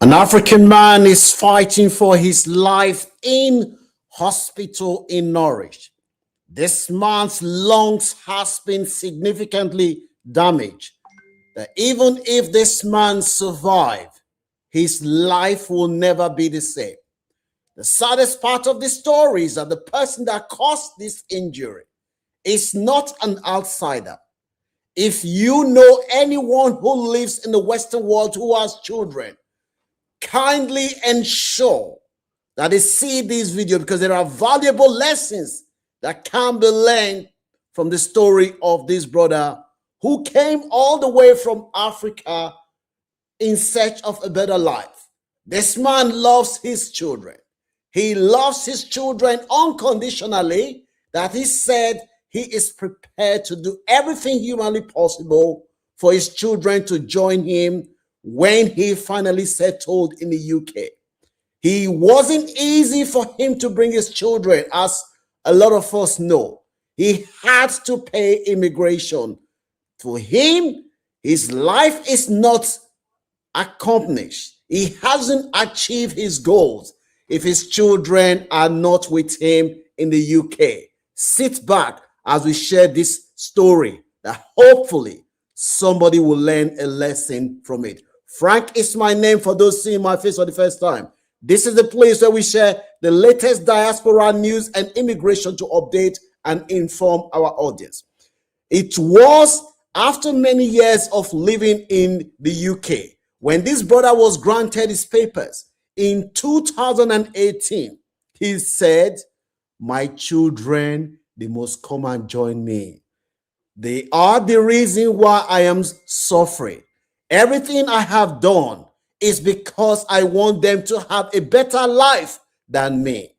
An African man is fighting for his life in hospital in Norwich. This man's lungs has been significantly damaged. That even if this man survives, his life will never be the same. The saddest part of the story is that the person that caused this injury is not an outsider. If you know anyone who lives in the Western world who has children, kindly ensure that they see this video, because there are valuable lessons that can be learned from the story of this brother who came all the way from Africa in search of a better life. This man loves his children. He loves his children unconditionally, that he said he is prepared to do everything humanly possible for his children to join him when he finally settled in the UK. It wasn't easy for him to bring his children, as a lot of us know. He had to pay immigration. For him, his life is not accomplished. He hasn't achieved his goals if his children are not with him in the UK. Sit back as we share this story that hopefully somebody will learn a lesson from it. Frank is my name for those seeing my face for the first time. This is the place where we share the latest diaspora news and immigration to update and inform our audience. It was after many years of living in the UK when this brother was granted his papers in 2018. He said, "My children, they must come and join me. They are the reason why I am suffering. Everything I have done is because I want them to have a better life than me."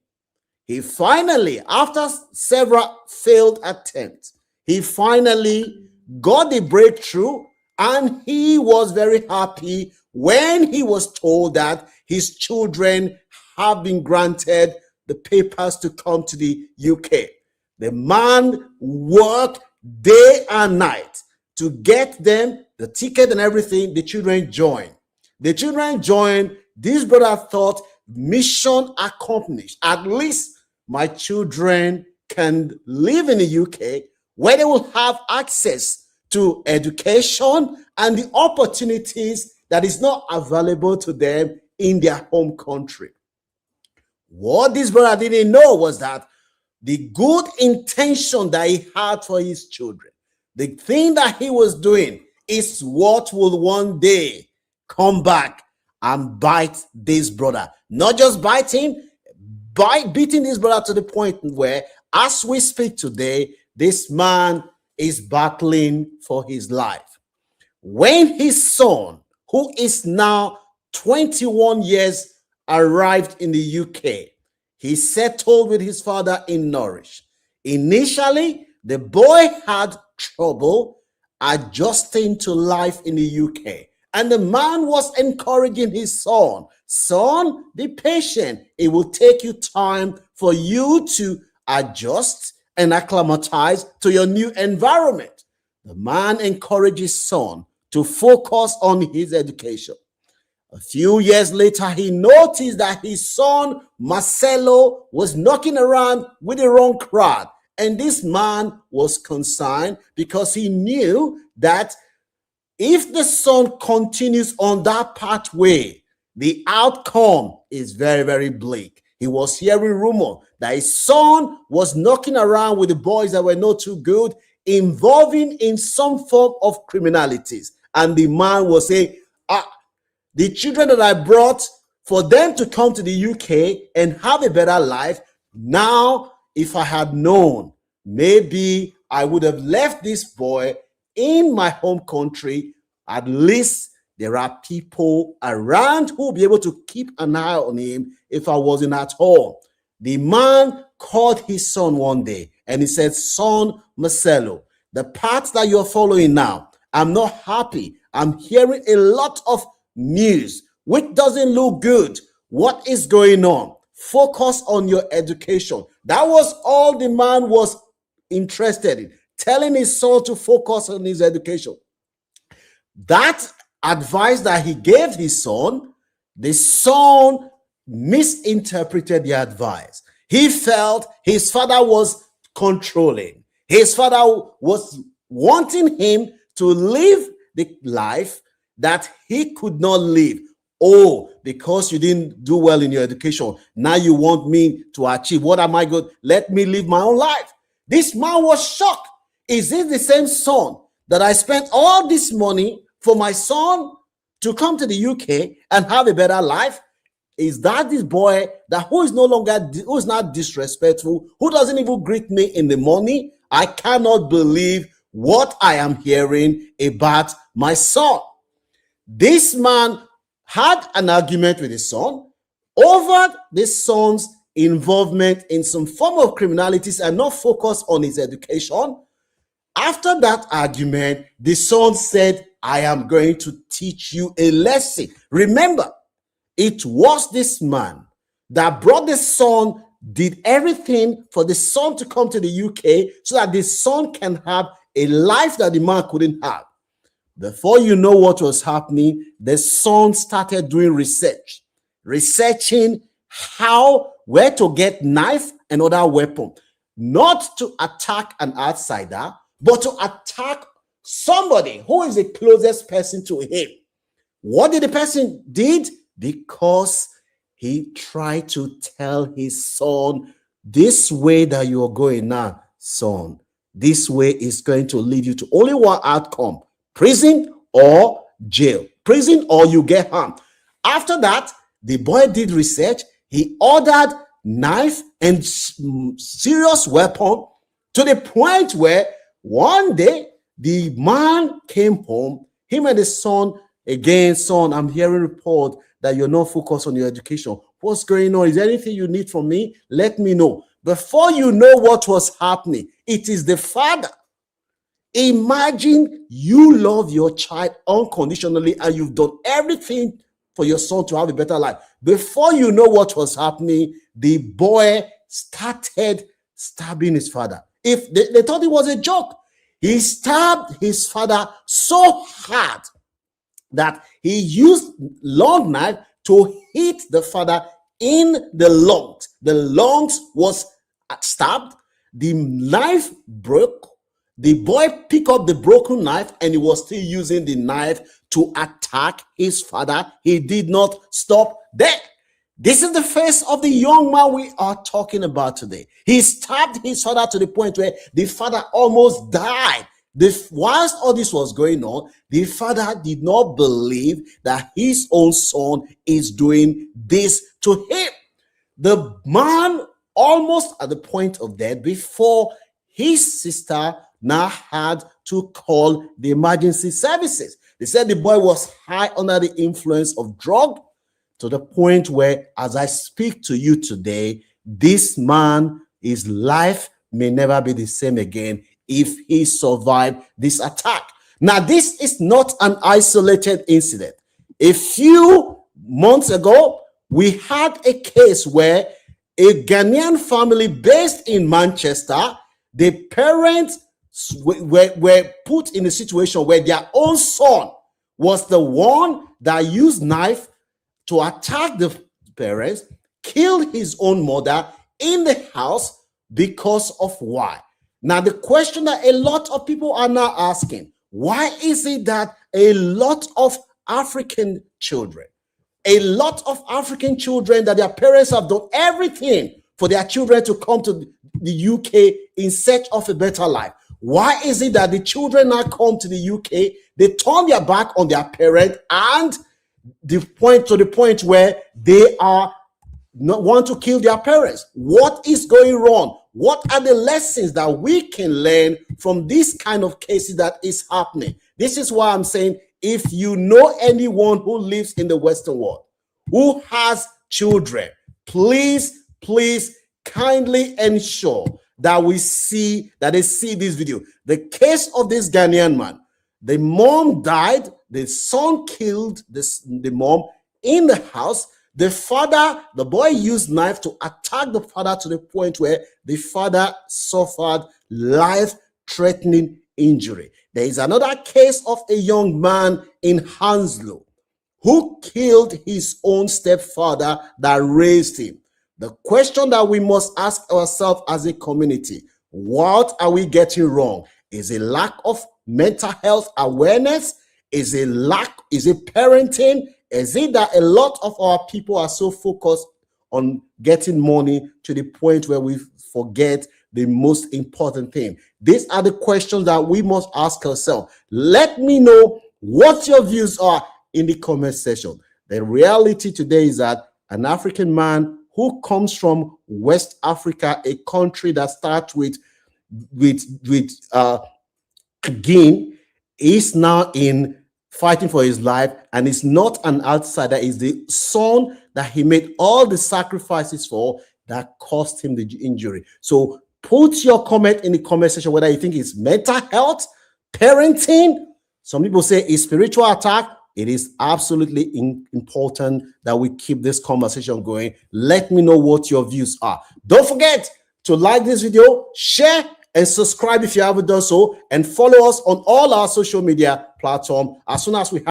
He finally, after several failed attempts, he finally got the breakthrough, and he was very happy when he was told that his children have been granted the papers to come to the UK. The man worked day and night to get them the ticket and everything. The children joined. This brother thought, mission accomplished. At least my children can live in the UK, where they will have access to education and the opportunities that is not available to them in their home country. What this brother didn't know was that the good intention that he had for his children, the thing that he was doing, is what will one day come back and bite this brother. Not just bite him, beating this brother to the point where, as we speak today, this man is battling for his life. When his son, who is now 21 years, arrived in the UK, he settled with his father in Norwich. Initially, the boy had trouble adjusting to life in the UK. And the man was encouraging his son, "Son, be patient. It will take you time for you to adjust and acclimatize to your new environment." The man encouraged his son to focus on his education. A few years later, he noticed that his son, Marcelo, was knocking around with the wrong crowd. And this man was concerned because he knew that if the son continues on that pathway, the outcome is very, very bleak. He was hearing rumor that his son was knocking around with the boys that were not too good, involving in some form of criminalities. And the man was saying, the children that I brought for them to come to the UK and have a better life, now, if I had known, maybe I would have left this boy in my home country. At least there are people around who will be able to keep an eye on him if I wasn't at home. The man called his son one day and he said, "Son Marcelo, the path that you're following now, I'm not happy. I'm hearing a lot of news which doesn't look good. What is going on? Focus on your education." That was all the man was interested in, telling his son to focus on his education. That advice that he gave his son The son misinterpreted the advice. He felt his father was controlling. His father was wanting him to live the life that he could not live. Oh, because you didn't do well in your education, now you want me to achieve. What am I good? Let me live my own life. This man was shocked. Is this the same son that I spent all this money for my son to come to the UK and have a better life? Is that this boy that who is not disrespectful, who doesn't even greet me in the morning? I cannot believe what I am hearing about my son. This man had an argument with his son over this son's involvement in some form of criminalities and not focus on his education. After that argument, the son said, I am going to teach you a lesson. Remember, it was this man that brought the son, did everything for the son to come to the UK so that the son can have a life that the man couldn't have. Before you know what was happening, the son started doing researching where to get knife and other weapon, not to attack an outsider, but to attack somebody who is the closest person to him. What did the person did? Because he tried to tell his son, this way that you are going now, son, this way is going to lead you to only one outcome: prison or jail. Prison or you get harmed. After that, the boy did research. He ordered knife and serious weapon to the point where one day the man came home, him and his son, again, son, I'm hearing report that you're not focused on your education. What's going on? Is there anything you need from me? Let me know. Before you know what was happening, it is the father. Imagine you love your child unconditionally and you've done everything for your son to have a better life. Before you know what was happening, the boy started stabbing his father. If they thought it was a joke, he stabbed his father so hard that he used long knife to hit the father in the lungs. The lungs was stabbed. The knife broke. The boy picked up the broken knife and he was still using the knife to attack his father. He did not stop there. This is the face of the young man we are talking about today. He stabbed his father to the point where the father almost died. Whilst all this was going on, the father did not believe that his own son is doing this to him. The man almost at the point of death before his sister now had to call the emergency services. They said the boy was high under the influence of drug to the point where, as I speak to you today, this man, his life may never be the same again if he survived this attack. Now, this is not an isolated incident. A few months ago, we had a case where a Ghanaian family based in Manchester, the parents were put in a situation where their own son was the one that used knife to attack the parents, killed his own mother in the house because of why? Now, the question that a lot of people are now asking, why is it that a lot of African children that their parents have done everything for their children to come to the UK in search of a better life? Why is it that the children now come to the UK, they turn their back on their parent and the point where they are not want to kill their parents? What is going wrong? What are the lessons that we can learn from this kind of cases that is happening? This is why I'm saying, if you know anyone who lives in the Western world who has children, please kindly ensure that they see this video. The case of this Ghanaian man, the mom died, the son killed the mom in the house. The boy used knife to attack the father to the point where the father suffered life-threatening injury. There is another case of a young man in Hounslow who killed his own stepfather that raised him. The question that we must ask ourselves as a community, what are we getting wrong? Is it lack of mental health awareness? Is it parenting? Is it that a lot of our people are so focused on getting money to the point where we forget the most important thing? These are the questions that we must ask ourselves. Let me know what your views are in the comment section. The reality today is that an African man who comes from West Africa, a country that starts with Guinea, is now in fighting for his life, and is not an outsider. Is the son that he made all the sacrifices for that caused him the injury. So put your comment in the comment section whether you think it's mental health, parenting. Some people say it's spiritual attack. It is absolutely important that we keep this conversation going. Let me know what your views are. Don't forget to like this video, share, and subscribe if you haven't done so, and follow us on all our social media platforms as soon as we have